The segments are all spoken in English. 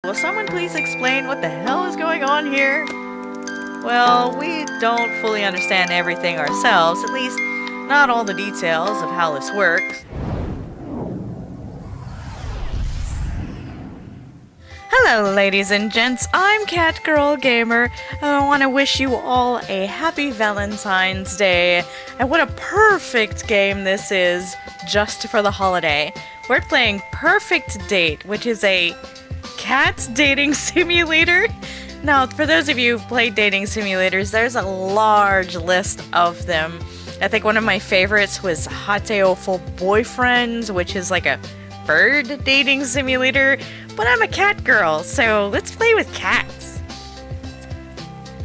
Will someone please explain what the hell is going on here? Well, we don't fully understand everything ourselves, at least not all the details of how this works. Hello, ladies and gents. I'm Catgirl Gamer, and I want to wish you all a happy Valentine's Day. And what a perfect game this is just for the holiday. We're playing Purrfect Date, which is a cat dating simulator. Now, for those of you who've played dating simulators, there's a large list of them. I think one of my favorites was Hateo for Boyfriends, which is like a bird dating simulator. But I'm a cat girl, so let's play with cats.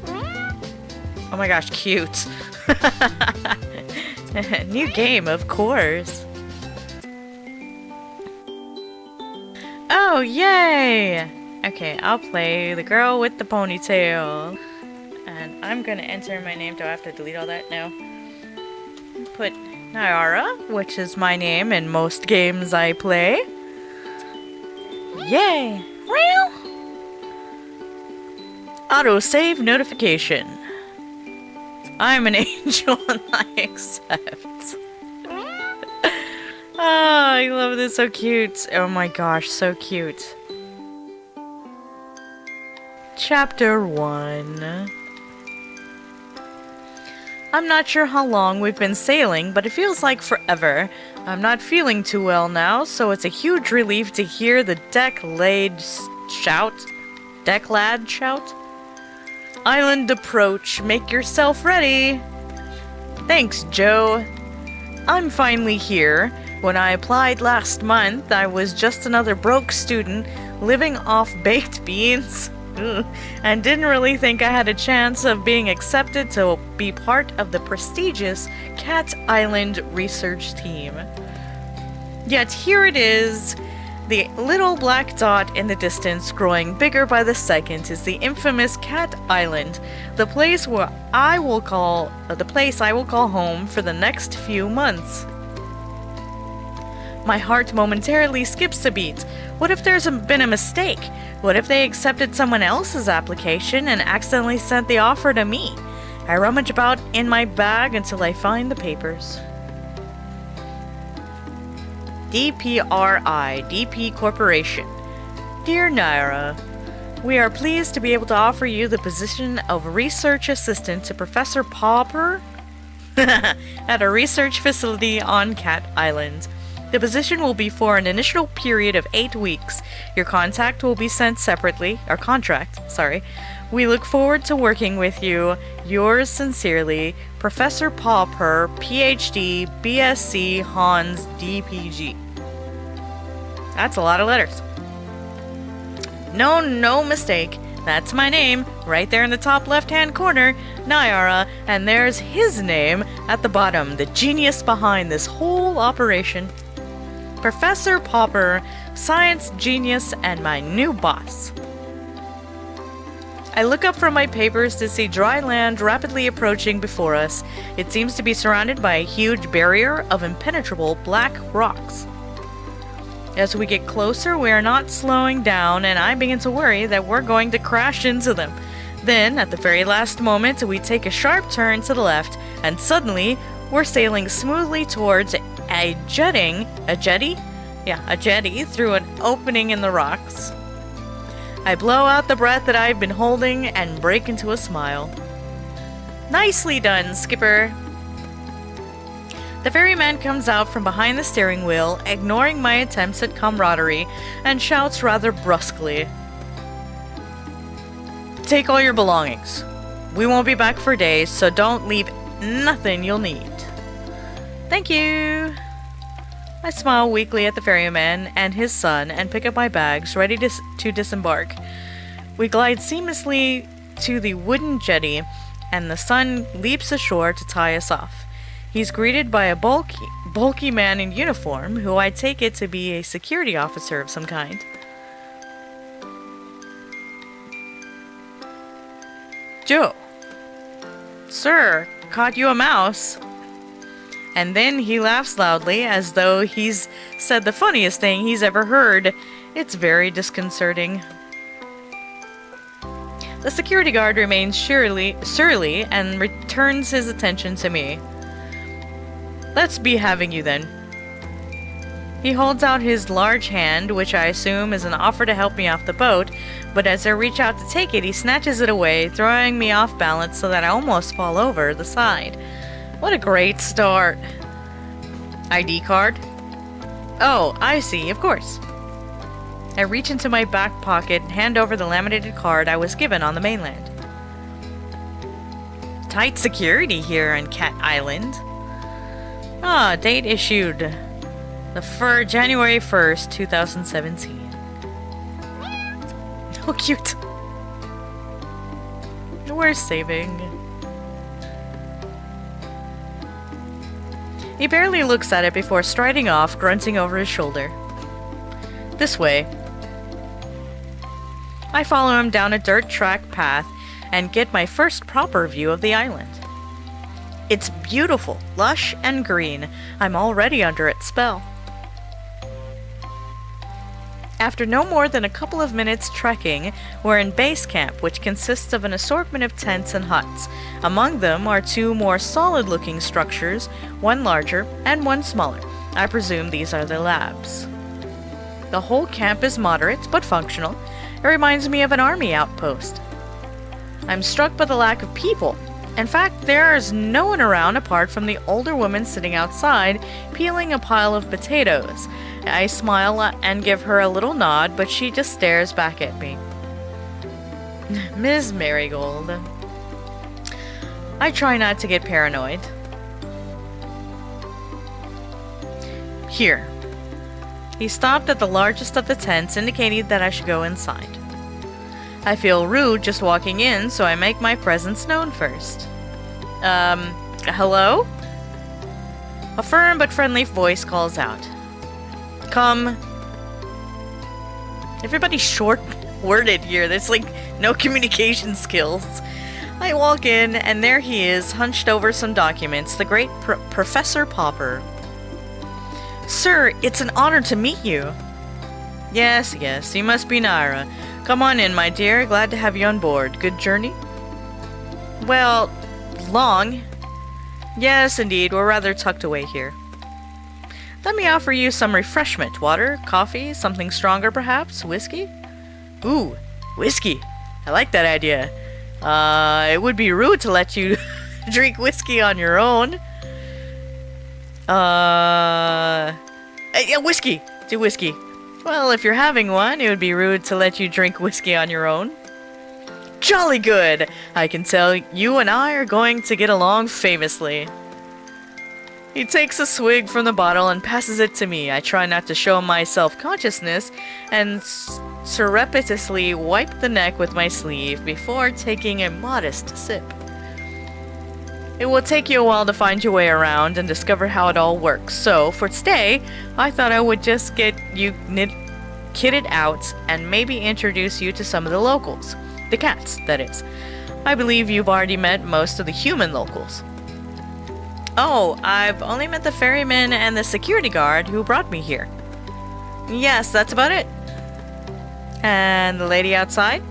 Oh my gosh, cute. New game, of course. Oh, yay! Okay, I'll play the girl with the ponytail. And I'm gonna enter my name. Do I have to delete all that? No. Put Nyara, which is my name in most games I play. Yay! Well, autosave notification. I'm an angel and I accept. Oh, I love this. So cute. Oh my gosh, so cute. Chapter 1. I'm not sure how long we've been sailing, but it feels like forever. I'm not feeling too well now, so it's a huge relief to hear the deck lad shout. Island approach, make yourself ready. Thanks, Joe. I'm finally here. When I applied last month, I was just another broke student living off baked beans. And didn't really think I had a chance of being accepted to be part of the prestigious Cat Island research team. Yet here it is. The little black dot in the distance, growing bigger by the second, is the infamous Cat Island, the place I will call home for the next few months. My heart momentarily skips a beat. What if there's been a mistake? What if they accepted someone else's application and accidentally sent the offer to me? I rummage about in my bag until I find the papers. DPRI, DP Corporation. Dear Naira, we are pleased to be able to offer you the position of research assistant to Professor Popper at a research facility on Cat Island. The position will be for an initial period of 8 weeks. Your contract will be sent separately. We look forward to working with you. Yours sincerely, Professor Popper, PhD, BSc, Hans, DPG. That's a lot of letters. No mistake. That's my name, right there in the top left-hand corner, Nyara, and there's his name at the bottom, the genius behind this whole operation. Professor Popper, science genius, and my new boss. I look up from my papers to see dry land rapidly approaching before us. It seems to be surrounded by a huge barrier of impenetrable black rocks. As we get closer, we are not slowing down, and I begin to worry that we're going to crash into them. Then, at the very last moment, we take a sharp turn to the left, and suddenly, we're sailing smoothly towards a jetty through an opening in the rocks. I blow out the breath that I've been holding and break into a smile. Nicely done, Skipper. The ferryman comes out from behind the steering wheel, ignoring my attempts at camaraderie, and shouts rather brusquely. Take all your belongings. We won't be back for days, so don't leave nothing you'll need. Thank you. I smile weakly at the ferryman and his son and pick up my bags, ready to disembark. We glide seamlessly to the wooden jetty, and the son leaps ashore to tie us off. He's greeted by a bulky man in uniform, who I take it to be a security officer of some kind. Joe. Sir, caught you a mouse. And then he laughs loudly, as though he's said the funniest thing he's ever heard. It's very disconcerting. The security guard remains surly and returns his attention to me. Let's be having you then. He holds out his large hand, which I assume is an offer to help me off the boat, but as I reach out to take it, he snatches it away, throwing me off balance so that I almost fall over the side. What a great start. ID card? Oh, I see, of course. I reach into my back pocket and hand over the laminated card I was given on the mainland. Tight security here on Cat Island. Ah, date issued. January 1st, 2017. Oh, cute. We're saving. He barely looks at it before striding off, grunting over his shoulder. This way. I follow him down a dirt track path and get my first proper view of the island. It's beautiful, lush, and green. I'm already under its spell. After no more than a couple of minutes trekking, we're in base camp, which consists of an assortment of tents and huts. Among them are two more solid-looking structures, one larger and one smaller. I presume these are the labs. The whole camp is moderate but functional. It reminds me of an army outpost. I'm struck by the lack of people. In fact, there is no one around apart from the older woman sitting outside, peeling a pile of potatoes. I smile and give her a little nod, but she just stares back at me. Ms. Marigold. I try not to get paranoid. Here. He stopped at the largest of the tents, indicating that I should go inside. I feel rude just walking in, so I make my presence known first. Hello? A firm but friendly voice calls out. Come. Everybody's short-worded here. There's like no communication skills. I walk in, and there he is, hunched over some documents, the great Professor Popper. Sir, it's an honor to meet you. Yes, you must be Naira. Come on in, my dear. Glad to have you on board. Good journey? Well, long. Yes, indeed. We're rather tucked away here. Let me offer you some refreshment. Water, coffee, something stronger perhaps? Whiskey? Ooh, whiskey. I like that idea. It would be rude to let you drink whiskey on your own. Yeah, whiskey. Do whiskey. Well, if you're having one, it would be rude to let you drink whiskey on your own. Jolly good! I can tell you and I are going to get along famously. He takes a swig from the bottle and passes it to me. I try not to show my self-consciousness and surreptitiously wipe the neck with my sleeve before taking a modest sip. It will take you a while to find your way around and discover how it all works. So, for today, I thought I would just get you kitted out and maybe introduce you to some of the locals. The cats, that is. I believe you've already met most of the human locals. Oh, I've only met the ferryman and the security guard who brought me here. Yes, that's about it. And the lady outside?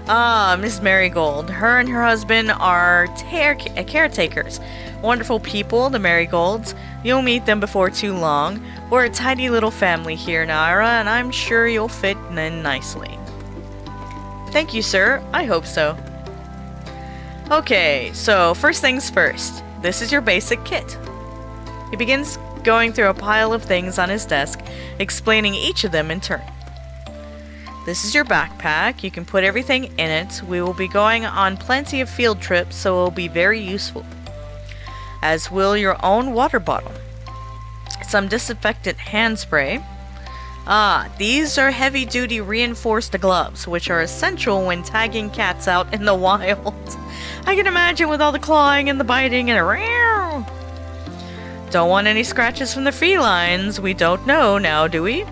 Ah, Miss Marigold. Her and her husband are caretakers. Wonderful people, the Marigolds. You'll meet them before too long. We're a tidy little family here, Naira, and I'm sure you'll fit in nicely. Thank you, sir. I hope so. Okay, so first things first. This is your basic kit. He begins going through a pile of things on his desk, explaining each of them in turn. This is your backpack. You can put everything in it. We will be going on plenty of field trips, so it will be very useful. As will your own water bottle. Some disinfectant hand spray. Ah, these are heavy-duty reinforced gloves, which are essential when tagging cats out in the wild. I can imagine with all the clawing and the biting and a Don't want any scratches from the felines. We don't know now, do we?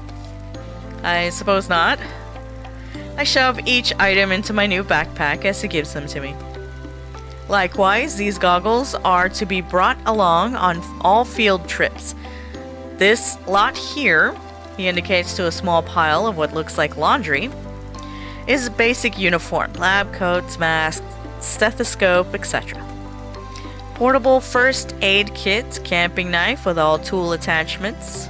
I suppose not. I shove each item into my new backpack as he gives them to me. Likewise, these goggles are to be brought along on all field trips. This lot here, he indicates to a small pile of what looks like laundry, is a basic uniform, lab coats, masks, stethoscope, etc. Portable first aid kit, camping knife with all tool attachments.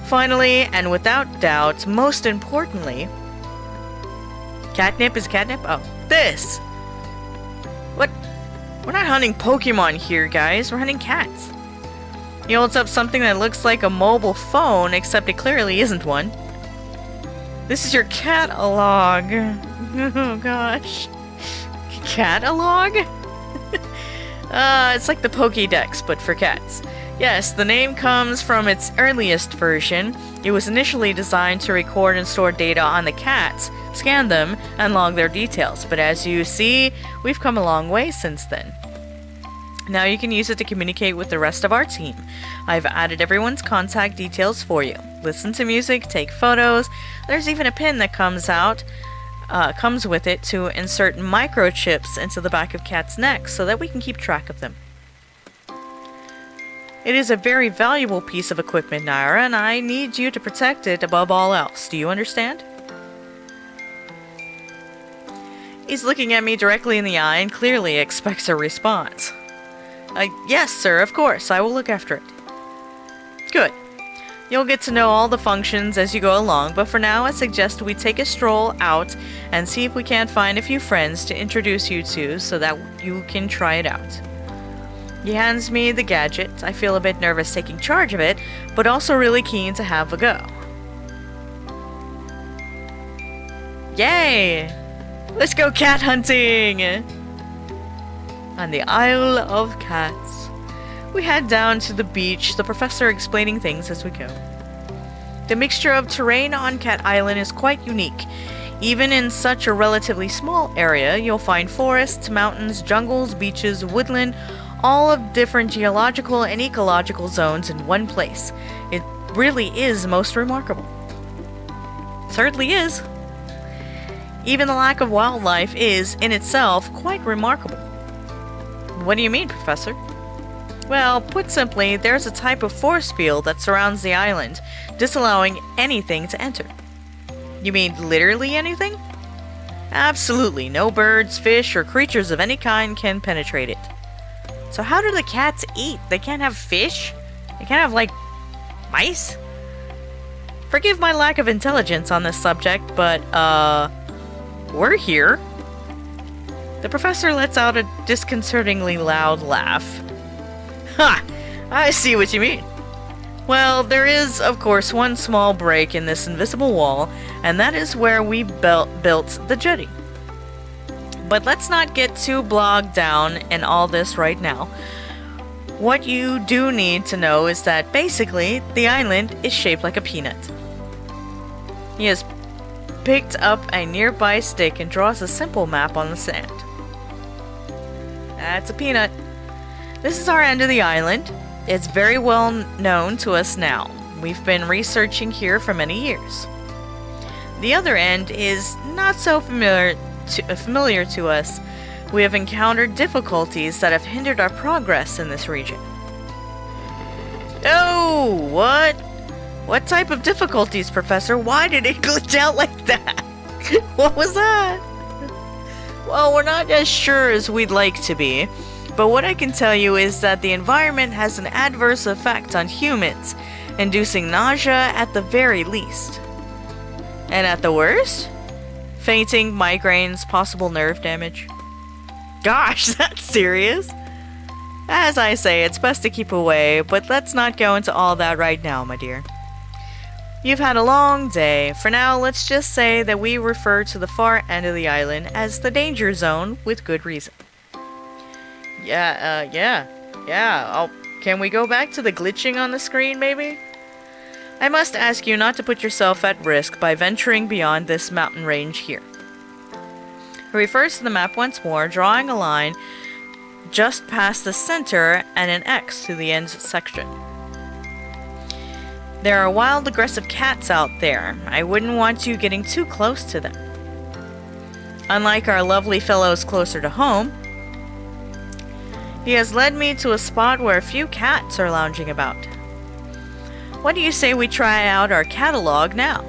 Finally, and without doubt, most importantly, catnip is catnip? Oh, this! What? We're not hunting Pokemon here, guys. We're hunting cats. He holds up something that looks like a mobile phone, except it clearly isn't one. This is your catalog. Oh gosh. Catalog? It's like the Pokédex, but for cats. Yes, the name comes from its earliest version. It was initially designed to record and store data on the cats, scan them, and log their details. But as you see, we've come a long way since then. Now you can use it to communicate with the rest of our team. I've added everyone's contact details for you. Listen to music, take photos. There's even a pin that comes with it to insert microchips into the back of cats' necks so that we can keep track of them. It is a very valuable piece of equipment, Naira, and I need you to protect it above all else. Do you understand? He's looking at me directly in the eye and clearly expects a response. Yes, sir, of course. I will look after it. Good. You'll get to know all the functions as you go along, but for now I suggest we take a stroll out and see if we can't find a few friends to introduce you to so that you can try it out. He hands me the gadget. I feel a bit nervous taking charge of it, but also really keen to have a go. Yay! Let's go cat hunting! On the Isle of Cats. We head down to the beach, the professor explaining things as we go. The mixture of terrain on Cat Island is quite unique. Even in such a relatively small area, you'll find forests, mountains, jungles, beaches, woodland, all of different geological and ecological zones in one place. It really is most remarkable. It certainly is. Even the lack of wildlife is, in itself, quite remarkable. What do you mean, Professor? Well, put simply, there's a type of force field that surrounds the island, disallowing anything to enter. You mean literally anything? Absolutely, no birds, fish, or creatures of any kind can penetrate it. So how do the cats eat? They can't have fish? They can't have, like, mice? Forgive my lack of intelligence on this subject, but, we're here. The professor lets out a disconcertingly loud laugh. Ha! I see what you mean. Well, there is, of course, one small break in this invisible wall, and that is where we built the jetty. But let's not get too bogged down in all this right now. What you do need to know is that basically, the island is shaped like a peanut. He has picked up a nearby stick and draws a simple map on the sand. That's a peanut. This is our end of the island. It's very well known to us now. We've been researching here for many years. The other end is not so familiar to us. We have encountered difficulties that have hindered our progress in this region. Oh, what? What type of difficulties, Professor? Why did it glitch out like that? What was that? Well, we're not as sure as we'd like to be, but what I can tell you is that the environment has an adverse effect on humans, inducing nausea at the very least. And at the worst? Fainting, migraines, possible nerve damage. Gosh, that's serious. As I say, it's best to keep away, but let's not go into all that right now, my dear. You've had a long day. For now, let's just say that we refer to the far end of the island as the danger zone with good reason. Yeah. Can we go back to the glitching on the screen, maybe? I must ask you not to put yourself at risk by venturing beyond this mountain range here. He refers to the map once more, drawing a line just past the center and an X to the end section. There are wild, aggressive cats out there. I wouldn't want you getting too close to them. Unlike our lovely fellows closer to home, he has led me to a spot where a few cats are lounging about. What do you say we try out our catalog now?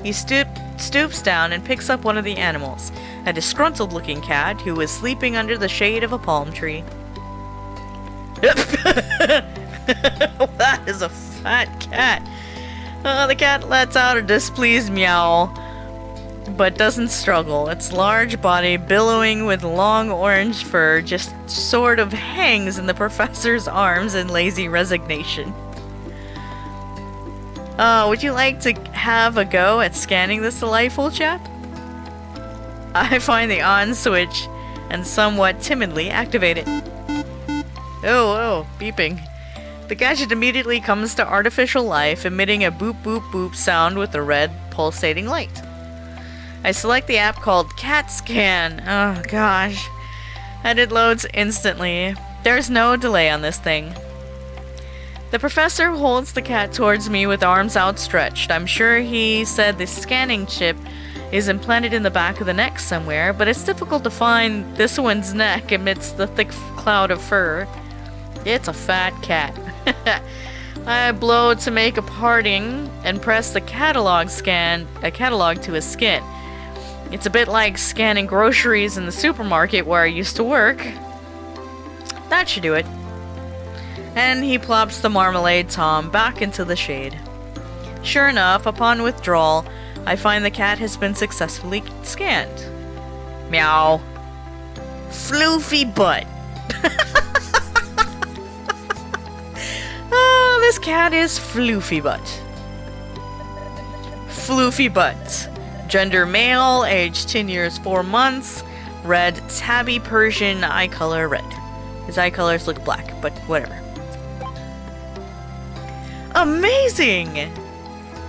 He stoops stoops down and picks up one of the animals, a disgruntled-looking cat who was sleeping under the shade of a palm tree. That is a fat cat. The cat lets out a displeased meow, but doesn't struggle. Its large body, billowing with long orange fur, just sort of hangs in the professor's arms in lazy resignation. Would you like to have a go at scanning this delightful chap? I find the on switch and somewhat timidly activate it. Oh, beeping. The gadget immediately comes to artificial life, emitting a boop boop boop sound with a red pulsating light. I select the app called Cat Scan. Oh gosh. And it loads instantly. There's no delay on this thing. The professor holds the cat towards me with arms outstretched. I'm sure he said the scanning chip is implanted in the back of the neck somewhere, but it's difficult to find this one's neck amidst the thick cloud of fur. It's a fat cat. I blow to make a parting and press the catalog to his skin. It's a bit like scanning groceries in the supermarket where I used to work. That should do it. And he plops the Marmalade Tom back into the shade. Sure enough, upon withdrawal, I find the cat has been successfully scanned. Meow. Floofy butt. Oh, this cat is Floofy butt. Floofy butt. Gender male, age 10 years 4 months, red tabby Persian, eye color red. His eye colors look black, but whatever. Amazing!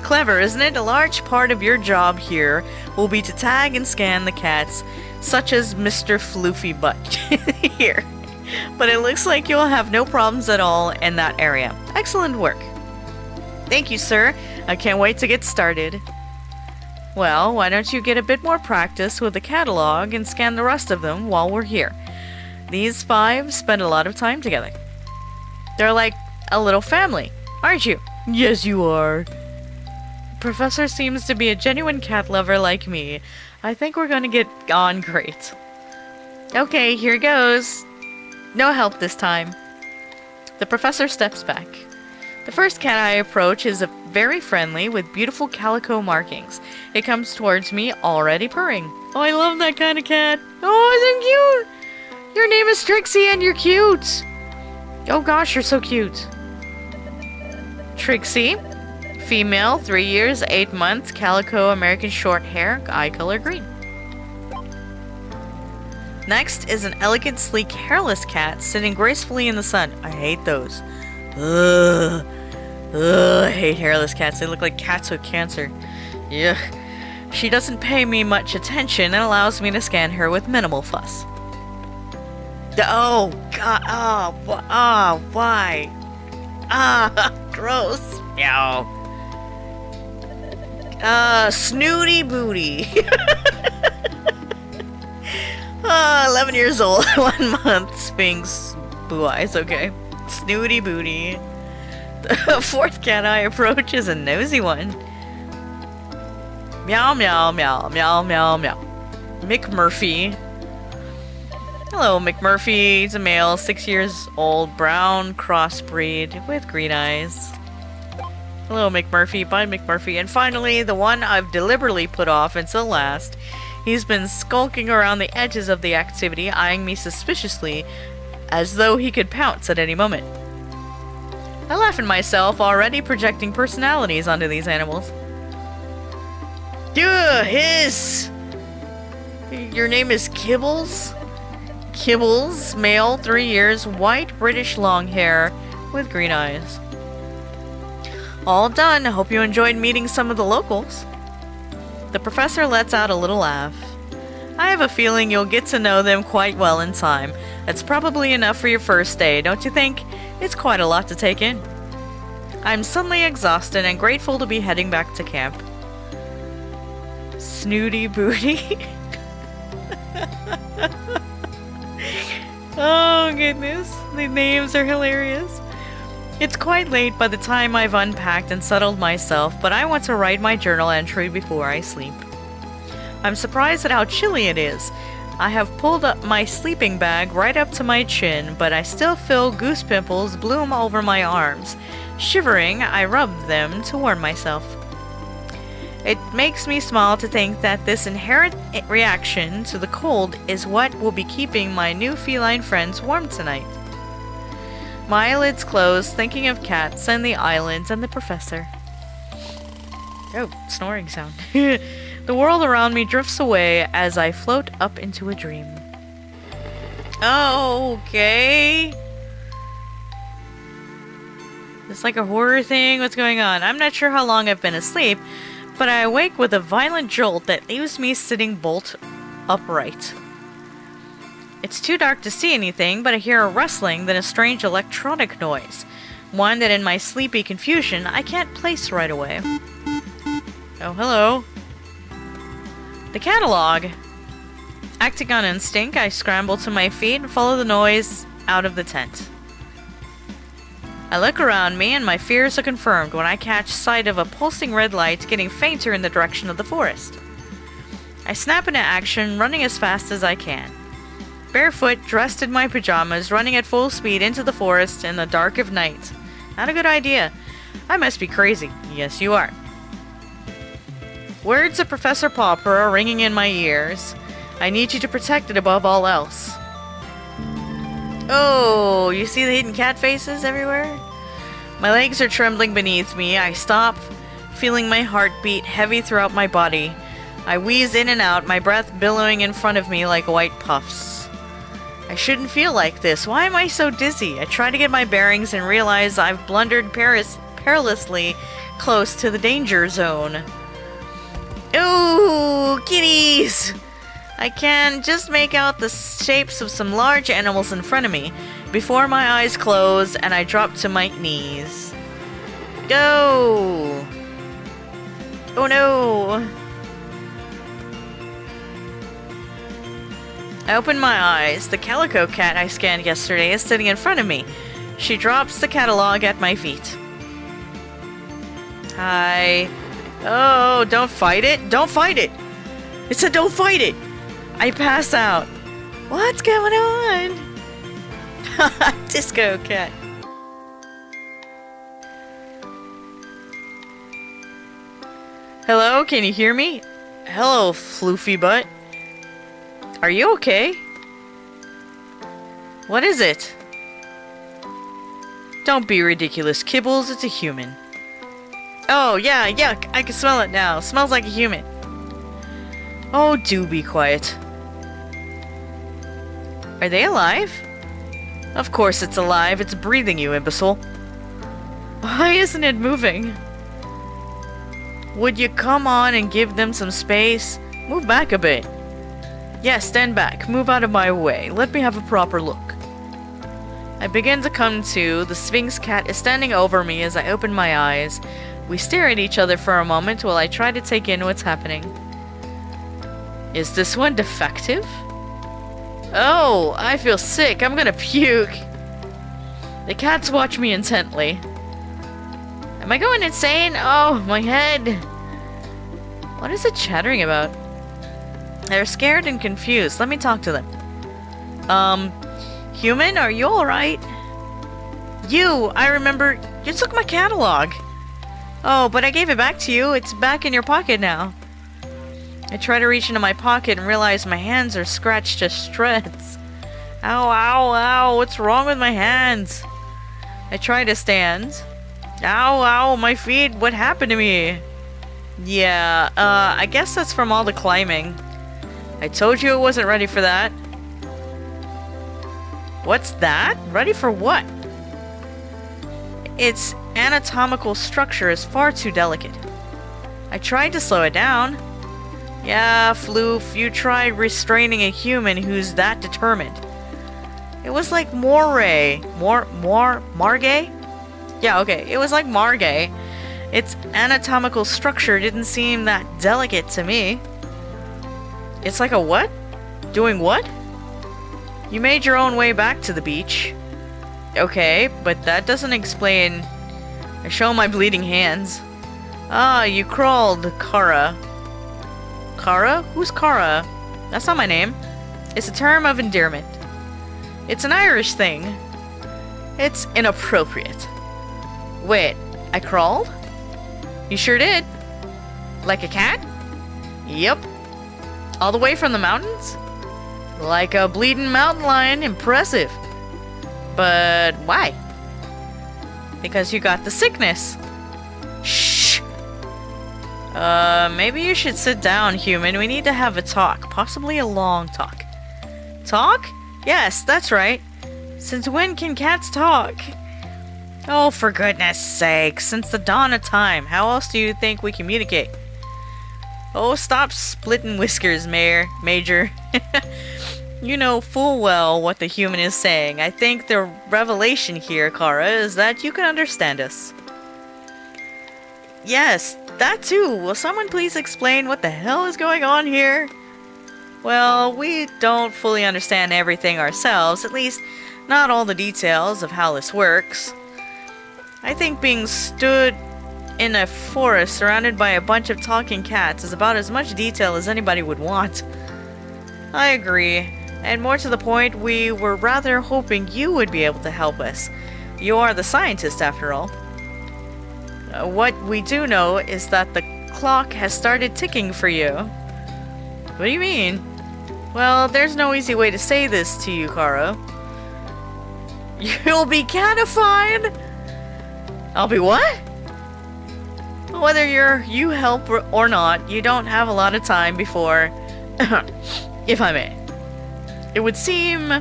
Clever, isn't it? A large part of your job here will be to tag and scan the cats, such as Mr. Floofy Butt here. But it looks like you'll have no problems at all in that area. Excellent work. Thank you, sir. I can't wait to get started. Well, why don't you get a bit more practice with the catalog and scan the rest of them while we're here? These 5 spend a lot of time together. They're like a little family, aren't you? Yes, you are. Professor seems to be a genuine cat lover like me. I think we're gonna get on great. Okay, here goes. No help this time. The professor steps back. The first cat I approach is very friendly with beautiful calico markings. It comes towards me already purring. Oh, I love that kind of cat. Oh, isn't cute? Your name is Trixie and you're cute. Oh gosh, you're so cute. Trixie, female, 3 years, 8 months, calico American short hair, eye color green. Next is an elegant, sleek, hairless cat sitting gracefully in the sun. I hate those. Ugh. I hate hairless cats. They look like cats with cancer. Yuck. She doesn't pay me much attention and allows me to scan her with minimal fuss. Oh, God. Why? Gross. Meow. Snooty booty. 11 years old, 1 month, Sphinx, blue eyes, okay. Snooty booty. The fourth cat I approach is a nosy one. Meow, meow, meow, meow, meow, meow. McMurphy. Hello, McMurphy. He's a male, 6 years old, brown, crossbreed, with green eyes. Hello, McMurphy. Bye, McMurphy. And finally, the one I've deliberately put off until last. He's been skulking around the edges of the activity, eyeing me suspiciously, as though he could pounce at any moment. I laugh at myself, already projecting personalities onto these animals. Hiss! Your name is Kibbles? Kibbles, male, 3 years, white British long hair, with green eyes. All done. Hope you enjoyed meeting some of the locals. The professor lets out a little laugh. I have a feeling you'll get to know them quite well in time. That's probably enough for your first day, don't you think? It's quite a lot to take in. I'm suddenly exhausted and grateful to be heading back to camp. Snooty booty. Oh goodness, the names are hilarious. It's quite late by the time I've unpacked and settled myself, but I want to write my journal entry before I sleep. I'm surprised at how chilly it is. I have pulled up my sleeping bag right up to my chin, but I still feel goose pimples bloom over my arms. Shivering, I rub them to warm myself. It makes me smile to think that this inherent reaction to the cold is what will be keeping my new feline friends warm tonight. My eyelids close, thinking of cats and the islands and the professor. Oh, snoring sound. The world around me drifts away as I float up into a dream. Oh, okay. It's like a horror thing. What's going on? I'm not sure how long I've been asleep, but I awake with a violent jolt that leaves me sitting bolt upright. It's too dark to see anything, but I hear a rustling, then a strange electronic noise. One that in my sleepy confusion I can't place right away. Oh, hello. The catalog. Acting on instinct, I scramble to my feet and follow the noise out of the tent. I look around me and my fears are confirmed when I catch sight of a pulsing red light getting fainter in the direction of the forest. I snap into action, running as fast as I can. Barefoot, dressed in my pajamas, running at full speed into the forest in the dark of night. Not a good idea. I must be crazy. Yes, you are. Words of Professor Popper are ringing in my ears. I need you to protect it above all else. Oh, you see the hidden cat faces everywhere? My legs are trembling beneath me. I stop, feeling my heart beat heavy throughout my body. I wheeze in and out, my breath billowing in front of me like white puffs. I shouldn't feel like this. Why am I so dizzy? I try to get my bearings and realize I've blundered perilously close to the danger zone. Ooh, kitties! I can just make out the shapes of some large animals in front of me before my eyes close and I drop to my knees. Go! Oh no! I open my eyes. The calico cat I scanned yesterday is sitting in front of me. She drops the catalog at my feet. Hi. Oh, don't fight it. Don't fight it. It said don't fight it. I pass out. What's going on? Disco cat. Hello, can you hear me? Hello, floofy butt. Are you okay? What is it? Don't be ridiculous, Kibbles. It's a human. Oh, yeah, yuck. I can smell it now. Smells like a human. Oh, do be quiet. Are they alive? Of course it's alive. It's breathing, you imbecile. Why isn't it moving? Would you come on and give them some space? Move back a bit. Yes, stand back. Move out of my way. Let me have a proper look. I begin to come to. The Sphinx cat is standing over me as I open my eyes. We stare at each other for a moment while I try to take in what's happening. Is this one defective? Oh, I feel sick. I'm gonna puke. The cats watch me intently. Am I going insane? Oh, my head. What is it chattering about? They're scared and confused. Let me talk to them. Human, are you alright? You, I remember, you took my catalog. Oh, but I gave it back to you. It's back in your pocket now. I try to reach into my pocket and realize my hands are scratched to shreds. Ow, ow, ow, what's wrong with my hands? I try to stand. Ow, ow, my feet, what happened to me? Yeah, I guess that's from all the climbing. I told you I wasn't ready for that. What's that? Ready for what? Its anatomical structure is far too delicate. I tried to slow it down. Yeah, Floof, you tried restraining a human who's that determined. It was like Margay? Yeah, okay, it was like Margay. Its anatomical structure didn't seem that delicate to me. It's like a what? Doing what? You made your own way back to the beach. Okay, but that doesn't explain... I show my bleeding hands. Ah, you crawled, Kara. Kara? Who's Kara? That's not my name. It's a term of endearment. It's an Irish thing. It's inappropriate. Wait, I crawled? You sure did. Like a cat? Yep. All the way from the mountains? Like a bleeding mountain lion. Impressive. But why? Because you got the sickness. Shh. Maybe you should sit down, human. We need to have a talk. Possibly a long talk. Talk? Yes, that's right. Since when can cats talk? Oh, for goodness sake. Since the dawn of time. How else do you think we communicate? Oh, stop splitting whiskers, Major. You know full well what the human is saying. I think the revelation here, Kara, is that you can understand us. Yes, that too. Will someone please explain what the hell is going on here? Well, we don't fully understand everything ourselves, at least not all the details of how this works. I think being stood in a forest surrounded by a bunch of talking cats is about as much detail as anybody would want. I agree. And more to the point, we were rather hoping you would be able to help us. You are the scientist, after all. What we do know is that the clock has started ticking for you. What do you mean? Well, there's no easy way to say this to you, Kara. You'll be catified? I'll be what? Whether you help or not, you don't have a lot of time before... if I may. It would seem,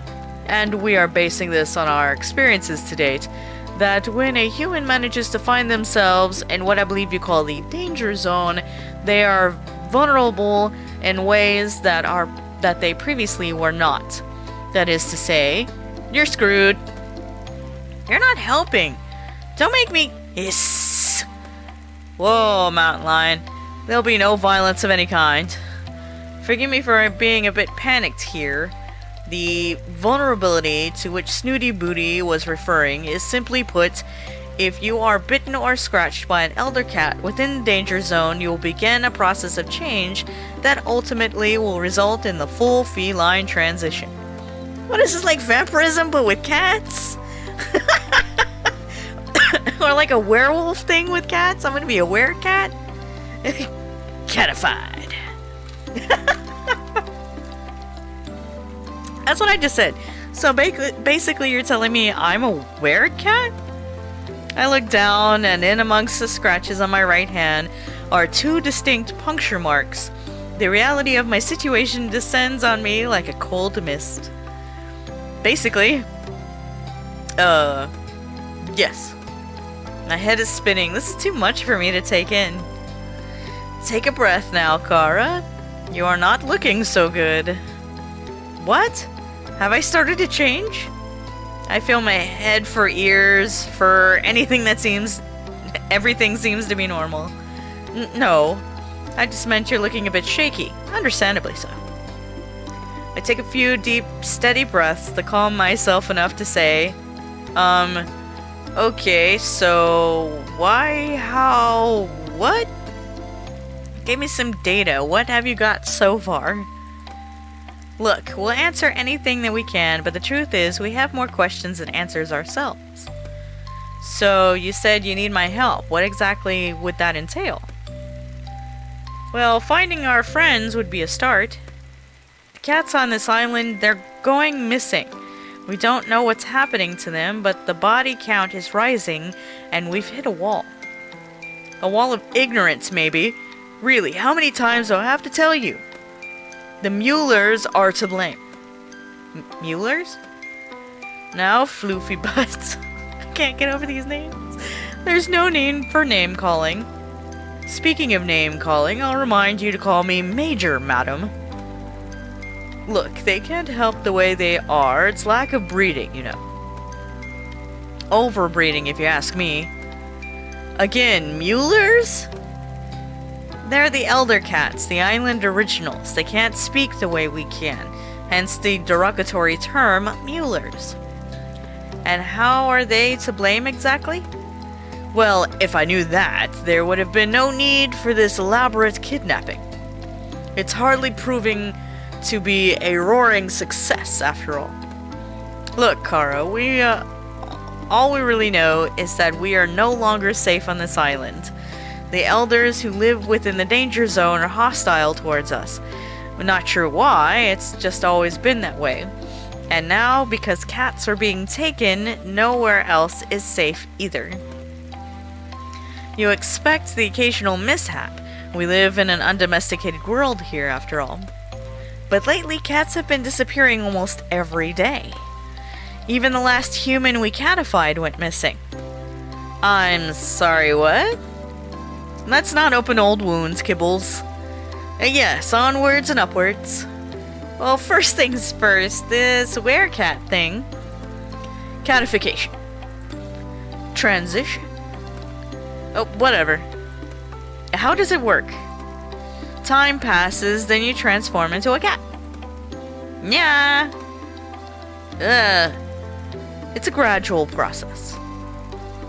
and we are basing this on our experiences to date, that when a human manages to find themselves in what I believe you call the danger zone, they are vulnerable in ways that they previously were not. That is to say, you're screwed. You're not helping. Don't make me hiss. Whoa, mountain lion. There'll be no violence of any kind. Forgive me for being a bit panicked here. The vulnerability to which Snooty Booty was referring is simply put, if you are bitten or scratched by an elder cat within the danger zone, you will begin a process of change that ultimately will result in the full feline transition. What is this, like vampirism but with cats? Or like a werewolf thing with cats? I'm gonna be a werecat? Catified. That's what I just said. So basically you're telling me I'm a werecat? I look down, and in amongst the scratches on my right hand are two distinct puncture marks. The reality of my situation descends on me like a cold mist. Basically, yes. My head is spinning. This is too much for me to take in. Take a breath now, Kara. You are not looking so good. What? Have I started to change? I feel my head for ears, for anything that seems... Everything seems to be normal. No. I just meant you're looking a bit shaky. Understandably so. I take a few deep, steady breaths to calm myself enough to say, okay, so... Why, how, what? Give me some data. What have you got so far? Look, we'll answer anything that we can, but the truth is we have more questions than answers ourselves. So, you said you need my help. What exactly would that entail? Well, finding our friends would be a start. The cats on this island, they're going missing. We don't know what's happening to them, but the body count is rising, and we've hit a wall. A wall of ignorance, maybe. Really, how many times do I have to tell you? The Muellers are to blame. Muellers? Now, floofy butts. I can't get over these names. There's no name for name calling. Speaking of name calling, I'll remind you to call me Major, madam. Look, they can't help the way they are. It's lack of breeding, you know. Overbreeding, if you ask me. Again, Muellers? They're the elder cats, the island originals. They can't speak the way we can, hence the derogatory term, Muellers. And how are they to blame exactly? Well, if I knew that, there would have been no need for this elaborate kidnapping. It's hardly proving to be a roaring success after all. Look, Kara, all we really know is that we are no longer safe on this island. The elders who live within the danger zone are hostile towards us. We're not sure why, it's just always been that way. And now, because cats are being taken, nowhere else is safe either. You expect the occasional mishap. We live in an undomesticated world here, after all. But lately, cats have been disappearing almost every day. Even the last human we catified went missing. I'm sorry, what? Let's not open old wounds, Kibbles. Yes, onwards and upwards. Well, first things first, this werecat thing. Catification. Transition. Oh, whatever. How does it work? Time passes, then you transform into a cat. Yeah. It's a gradual process.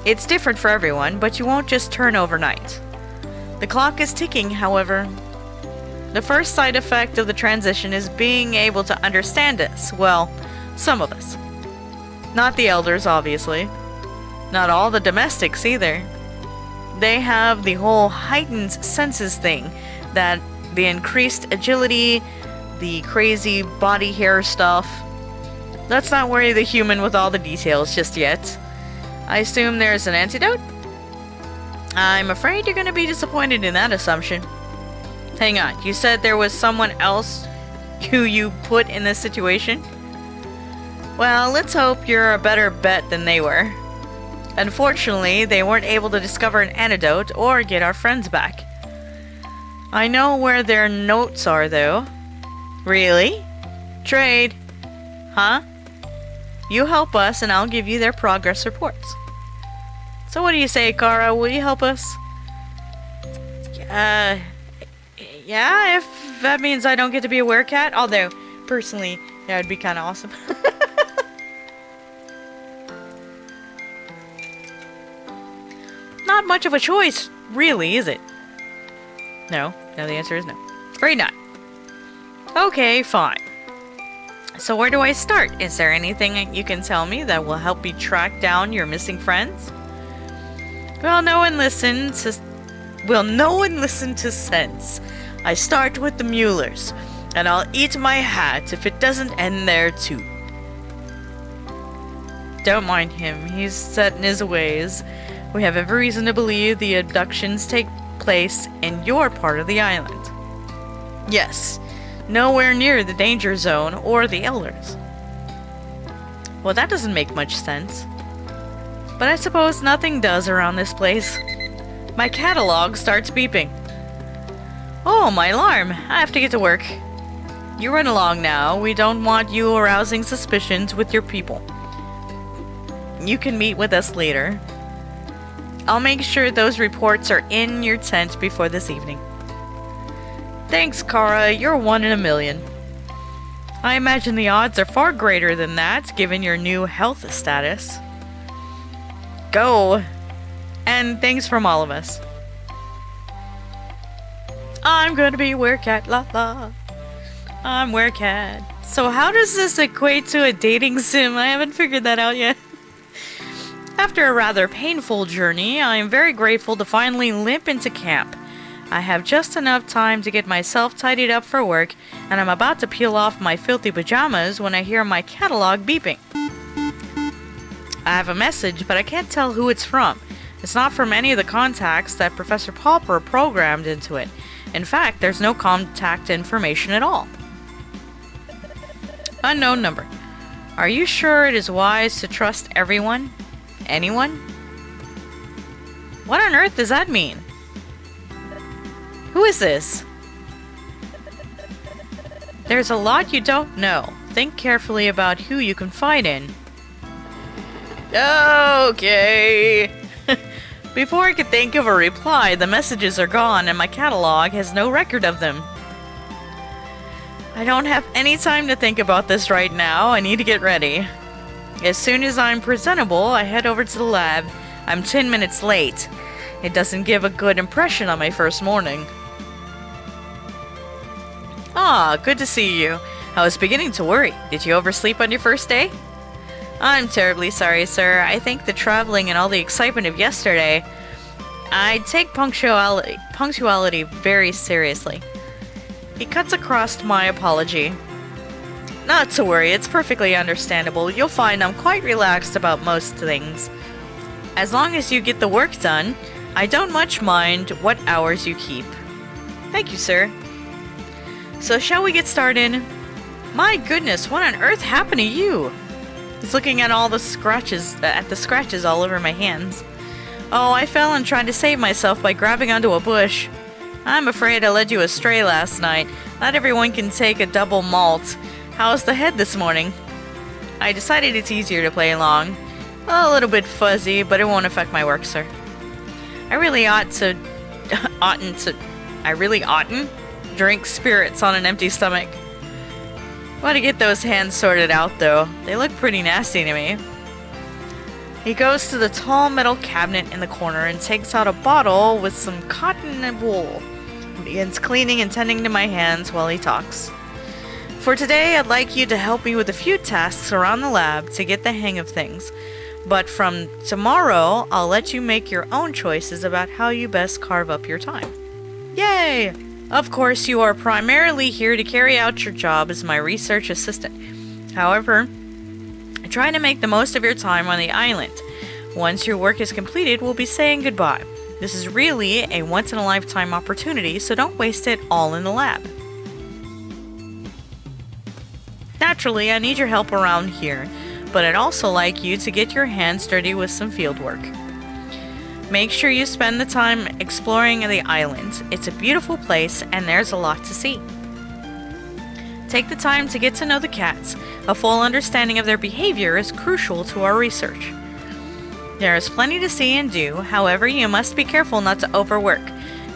It's different for everyone, but you won't just turn overnight. The clock is ticking, however. The first side effect of the transition is being able to understand us. Well, some of us. Not the elders, obviously. Not all the domestics, either. They have the whole heightened senses thing, that the increased agility, the crazy body hair stuff. Let's not worry the human with all the details just yet. I assume there's an antidote? I'm afraid you're going to be disappointed in that assumption. Hang on, you said there was someone else who you put in this situation? Well, let's hope you're a better bet than they were. Unfortunately, they weren't able to discover an antidote or get our friends back. I know where their notes are, though. Really? Trade. Huh? You help us and I'll give you their progress reports. So what do you say, Kara? Will you help us? Yeah, if that means I don't get to be a werecat. Although, personally, that would be kind of awesome. Not much of a choice, really, is it? No, the answer is no. Afraid not. Okay, fine. So where do I start? Is there anything you can tell me that will help me track down your missing friends? Well, no one listened to sense. I start with the Muellers, and I'll eat my hat if it doesn't end there too. Don't mind him, he's set in his ways. We have every reason to believe the abductions take place in your part of the island. Yes, nowhere near the danger zone or the elders. Well, that doesn't make much sense. But I suppose nothing does around this place. My catalog starts beeping. Oh, my alarm. I have to get to work. You run along now. We don't want you arousing suspicions with your people. You can meet with us later. I'll make sure those reports are in your tent before this evening. Thanks, Kara. You're one in a million. I imagine the odds are far greater than that, given your new health status. Go! And thanks from all of us. I'm gonna be werecat, la la. I'm werecat. So how does this equate to a dating sim? I haven't figured that out yet. After a rather painful journey, I am very grateful to finally limp into camp. I have just enough time to get myself tidied up for work, and I'm about to peel off my filthy pajamas when I hear my catalog beeping. I have a message, but I can't tell who it's from. It's not from any of the contacts that Professor Pauper programmed into it. In fact, there's no contact information at all. Unknown number. Are you sure it is wise to trust everyone? Anyone? What on earth does that mean? Who is this? There's a lot you don't know. Think carefully about who you confide in. Okay. Before I could think of a reply, the messages are gone and my catalog has no record of them. I don't have any time to think about this right now. I need to get ready. As soon as I'm presentable, I head over to the lab. I'm 10 minutes late. It doesn't give a good impression on my first morning. Ah, good to see you. I was beginning to worry. Did you oversleep on your first day? I'm terribly sorry, sir. I think the traveling and all the excitement of yesterday. I take punctuality very seriously. He cuts across my apology. Not to worry, it's perfectly understandable. You'll find I'm quite relaxed about most things. As long as you get the work done, I don't much mind what hours you keep. Thank you, sir. So shall we get started? My goodness, what on earth happened to you? He's looking at all the scratches all over my hands. Oh, I fell and tried to save myself by grabbing onto a bush. I'm afraid I led you astray last night. Not everyone can take a double malt. How's the head this morning? I decided it's easier to play along. A little bit fuzzy, but it won't affect my work, sir. I really oughtn't drink spirits on an empty stomach. Gotta get those hands sorted out, though. They look pretty nasty to me. He goes to the tall metal cabinet in the corner and takes out a bottle with some cotton and wool. He begins cleaning and tending to my hands while he talks. For today, I'd like you to help me with a few tasks around the lab to get the hang of things. But from tomorrow, I'll let you make your own choices about how you best carve up your time. Yay! Of course, you are primarily here to carry out your job as my research assistant. However, try to make the most of your time on the island. Once your work is completed, we'll be saying goodbye. This is really a once-in-a-lifetime opportunity, so don't waste it all in the lab. Naturally, I need your help around here, but I'd also like you to get your hands dirty with some field work. Make sure you spend the time exploring the island. It's a beautiful place and there's a lot to see. Take the time to get to know the cats. A full understanding of their behavior is crucial to our research. There is plenty to see and do, however, you must be careful not to overwork.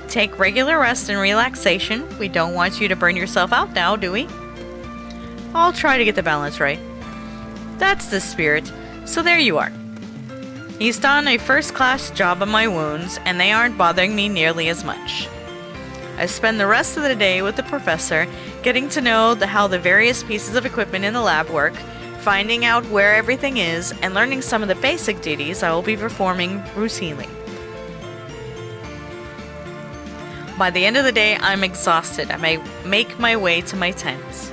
Take regular rest and relaxation. We don't want you to burn yourself out now, do we? I'll try to get the balance right. That's the spirit. So there you are. He's done a first-class job on my wounds, and they aren't bothering me nearly as much. I spend the rest of the day with the professor, getting to know how the various pieces of equipment in the lab work, finding out where everything is, and learning some of the basic duties I will be performing routinely. By the end of the day, I'm exhausted. I may make my way to my tent.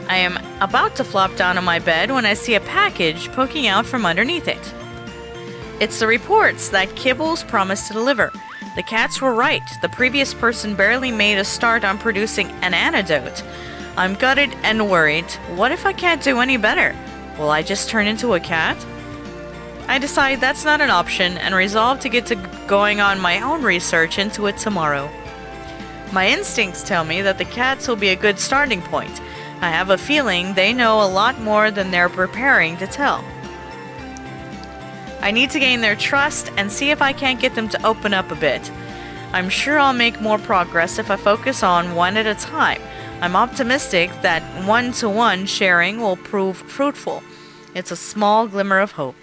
I am about to flop down on my bed when I see a package poking out from underneath it. It's the reports that Kibbles promised to deliver. The cats were right. The previous person barely made a start on producing an antidote. I'm gutted and worried. What if I can't do any better? Will I just turn into a cat? I decide that's not an option and resolve to get to going on my own research into it tomorrow. My instincts tell me that the cats will be a good starting point. I have a feeling they know a lot more than they're preparing to tell. I need to gain their trust and see if I can't get them to open up a bit. I'm sure I'll make more progress if I focus on one at a time. I'm optimistic that one-to-one sharing will prove fruitful. It's a small glimmer of hope.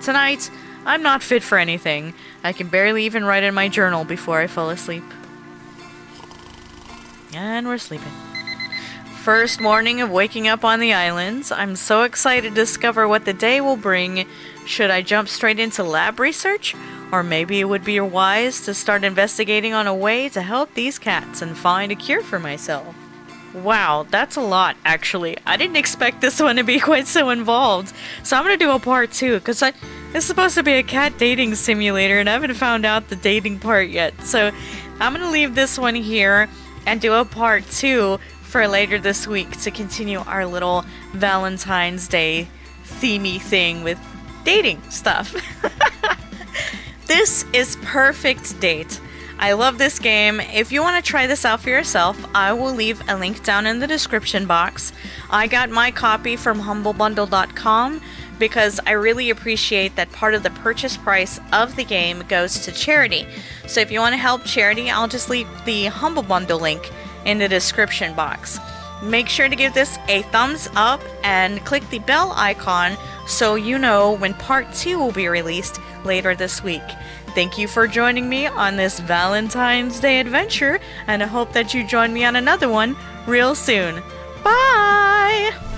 Tonight, I'm not fit for anything. I can barely even write in my journal before I fall asleep. And we're sleeping. First morning of waking up on the islands. I'm so excited to discover what the day will bring. Should I jump straight into lab research? Or maybe it would be wise to start investigating on a way to help these cats and find a cure for myself. Wow, that's a lot, actually. I didn't expect this one to be quite so involved. So I'm going to do a part 2, because it's supposed to be a cat dating simulator, and I haven't found out the dating part yet. So I'm going to leave this one here and do a part 2 for later this week to continue our little Valentine's Day themey thing with dating stuff. This is Purrfect Date. I love this game. If you want to try this out for yourself, I will leave a link down in the description box. I got my copy from humblebundle.com because I really appreciate that part of the purchase price of the game goes to charity. So if you want to help charity, I'll just leave the Humble Bundle link in the description box. Make sure to give this a thumbs up and click the bell icon so you know when part 2 will be released later this week. Thank you for joining me on this Valentine's Day adventure, and I hope that you join me on another one real soon. Bye!